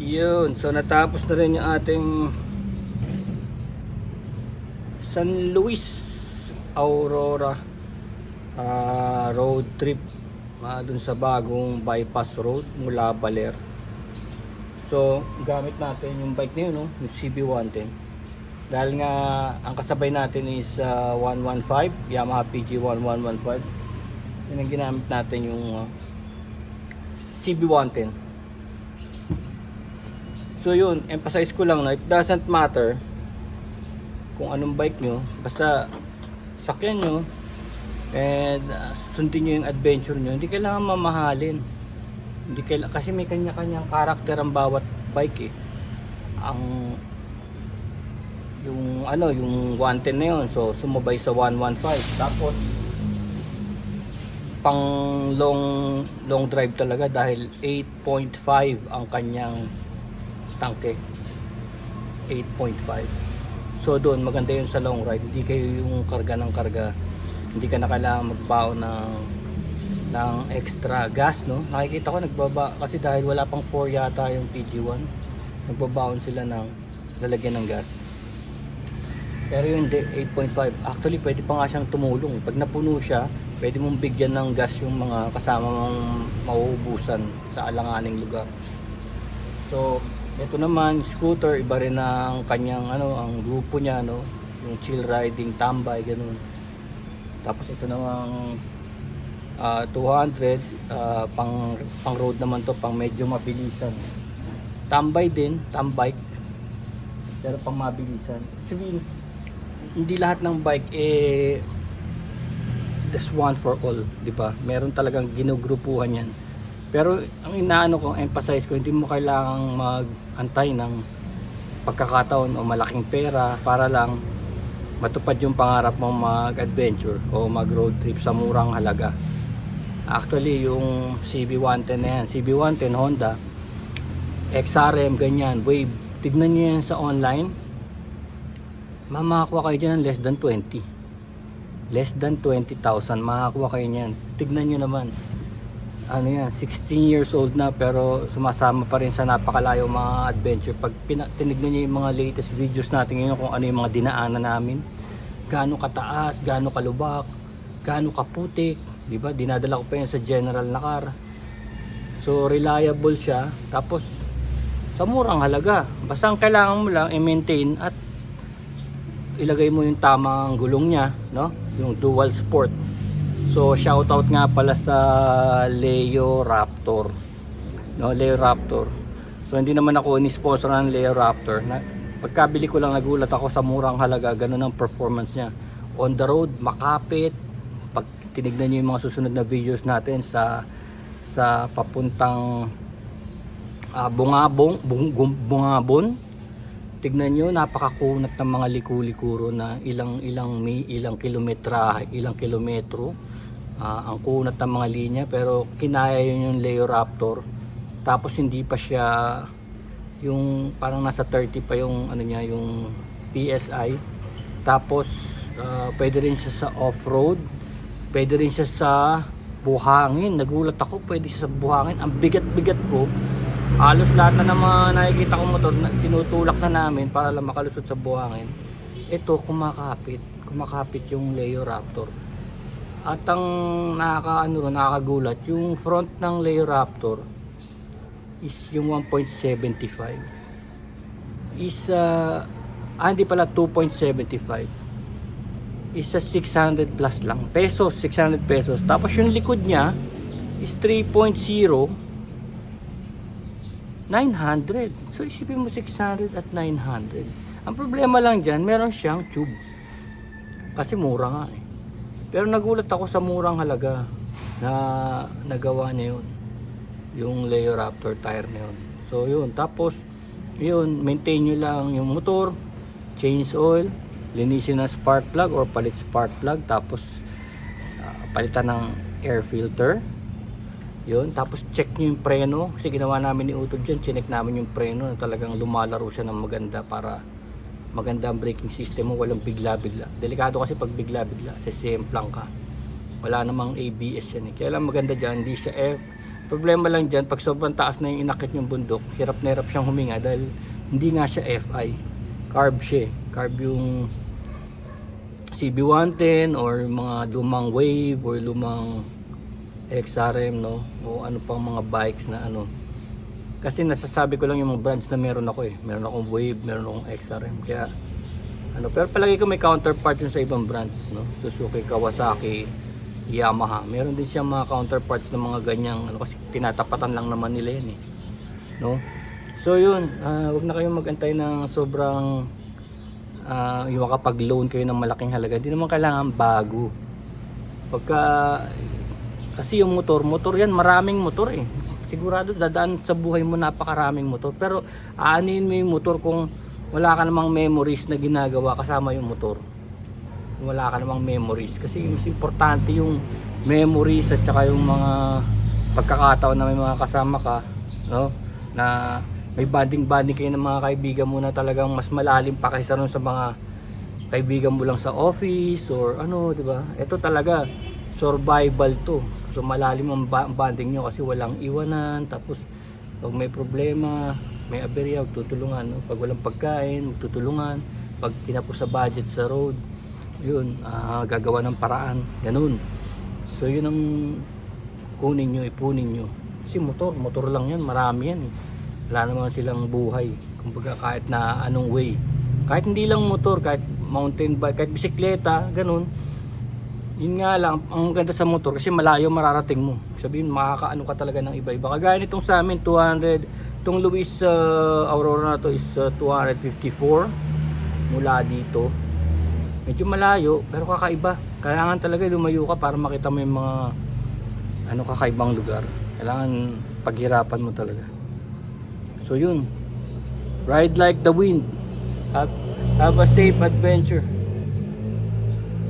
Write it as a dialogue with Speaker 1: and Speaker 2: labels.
Speaker 1: Yun, so natapos na rin yung ating San Luis Aurora road trip dun sa bagong bypass road mula Baler. So gamit natin yung bike na yun, no? Yung CB110, dahil nga ang kasabay natin is 115 Yamaha PG 1115. Yun ang ginamit natin, yung CB110. So yun, emphasize ko lang na it doesn't matter kung anong bike nyo, basta sakyan nyo and sundin nyo yung adventure nyo. Hindi kailangan mamahalin, hindi kailangan, kasi may kanya-kanyang karakter ang bawat bike eh. Ang yung 110 na yun, so sumabay sa 115. Tapos pang long drive talaga dahil 8.5 ang kanyang tangke, 8.5. So doon maganda yun sa long ride, hindi kayo yung karga ng karga, hindi ka na kailangan magbaon ng extra gas, no? Nakikita ko nagbaba kasi dahil wala pang 4 yata yung PG1, nagbabaon sila ng lalagyan ng gas. Pero yun, 8.5 actually pwede pa nga siyang tumulong. Pag napuno siya, pwede mong bigyan ng gas yung mga kasama mong mauubusan sa alanganing lugar. So ito naman, scooter, iba rin ang kanyang ang grupo niya, no? Yung chill riding, tambay, ganun. Tapos ito namang 200, pang road naman to, pang medyo mabilisan. Tambay din, tambike, pero pang mabilisan. Actually, hindi lahat ng bike there's one for all, di ba? Meron talagang ginugrupuhan yan. Pero ang inaano ko, emphasize ko, hindi mo kailangang mag-antay ng pagkakataon o malaking pera para lang matupad yung pangarap mong mag-adventure o mag-road trip sa murang halaga. Actually, yung CB110 na yan, CB110 Honda, XRM, ganyan, Wave, tignan nyo yan sa online, makakuha kayo dyan ng less than 20. Less than 20,000, makakuha kayo niyan. Tignan nyo naman. Ano yan, 16 years old na pero sumasama pa rin sa napakalayo mga adventure. Pag tinignan nyo yung mga latest videos natin ngayon, kung ano yung mga dinaanan namin, gaano kataas, gaano kalubak, gaano kaputik, di ba? Dinadala ko pa yan sa general na car. So reliable siya, tapos sa murang halaga. Basta ang kailangan mo lang i-maintain at ilagay mo yung tamang gulong niya, no? Yung dual sport. So shoutout nga pala sa Leo Raptor, no? Leo Raptor. So hindi naman ako ni-sponsor ng Leo Raptor. Pagkabili ko lang nagulat ako sa murang halaga, ganun ang performance niya. On the road, makapit. Pag tinignan niyo yung mga susunod na videos natin sa papuntang Bungabon, tignan niyo, napakakunat ng mga liku-likuro na ilang kilometro. Ang kunat ng mga linya, pero kinaya yun yung Leo Raptor. Tapos hindi pa siya yung parang nasa 30 pa yung niya, yung PSI. Tapos pwede rin siya sa off-road, pwede rin siya sa buhangin. Nagulat ako, pwede siya sa buhangin. Ang bigat-bigat ko, halos lahat na naman nakikita ko motor tinutulak na namin para lang makalusot sa buhangin. Ito kumakapit yung Leo Raptor. At ang nakakagulat, yung front ng Leo Raptor is yung 1.75 is hindi pala 2.75, is 600 plus lang pesos, 600 pesos. Tapos yung likod niya is 3.0, 900. So isipin mo 600 at 900. Ang problema lang dyan, meron siyang tube kasi mura nga eh. Pero nagulat ako sa murang halaga na nagawa niya yun, yung Leo Raptor tire na yun. So yun, tapos yun, maintain nyo lang yung motor, change oil, linisin ng spark plug or palit spark plug, tapos palitan ng air filter. Yun, tapos check nyo yung preno, kasi ginawa namin ni Utod dyan, chinek namin yung preno na talagang lumalaro siya ng maganda para maganda ang braking system mo, walang bigla-bigla. Delikado kasi pag bigla-bigla, sesemplang ka. Wala namang ABS yan eh. Kaya lang maganda dyan, Problema lang dyan, pag sobrang taas na yung inakit yung bundok, hirap na hirap siyang huminga dahil hindi nga siya FI. Carb siya. Carb yung CB110 or mga lumang Wave or lumang XRM, no? O ano pang mga bikes na ano. Kasi nasasabi ko lang yung mga brands na meron ako eh. Meron akong Wave, meron akong XRM. Kaya ano, pero palagi ko may counterpart yun sa ibang brands, no? Suzuki, Kawasaki, Yamaha. Meron din siyang mga counterparts ng mga ganyang ano, kasi tinatapatan lang naman nila yan eh. No? So yun, wag na kayong magantay ng sobrang yung makapag-loan kayo ng malaking halaga. Hindi naman kailangan bago. Pagka kasi yung motor yan, maraming motor eh. Sigurado dadaan sa buhay mo napakaraming motor. Pero aanin mo yung motor kung wala ka namang memories na ginagawa kasama yung motor. Wala ka namang memories kasi mas importante yung memories at saka yung mga pagkakataon na may mga kasama ka, no? Na may banding kayo ng mga kaibigan mo na talagang mas malalim pa kaysa ron sa mga kaibigan mo lang sa office or ano, di ba? Ito talaga survival to. So malalim ang banding nyo kasi walang iwanan, tapos pag may problema, may aberya, magtutulungan, no? Pag walang pagkain, magtutulungan. Pag kinapos sa budget sa road, yun, gagawa ng paraan, ganun. So yun ang kunin nyo, ipunin nyo. Kasi motor lang yan, marami yan eh. Wala naman silang buhay, kumbaga kahit na anong way, kahit hindi lang motor, kahit mountain bike, kahit bisikleta, ganun. Yun nga lang, ang ganda sa motor kasi malayo mararating mo. Sabihin, makakaano ka talaga ng iba-iba. Kagaya nitong sa amin, 200, itong Luis Aurora na to is 254 mula dito. Medyo malayo, pero kakaiba. Kailangan talaga lumayo ka para makita mo yung mga ano, kakaibang lugar. Kailangan paghirapan mo talaga. So yun, ride like the wind. Have a safe adventure.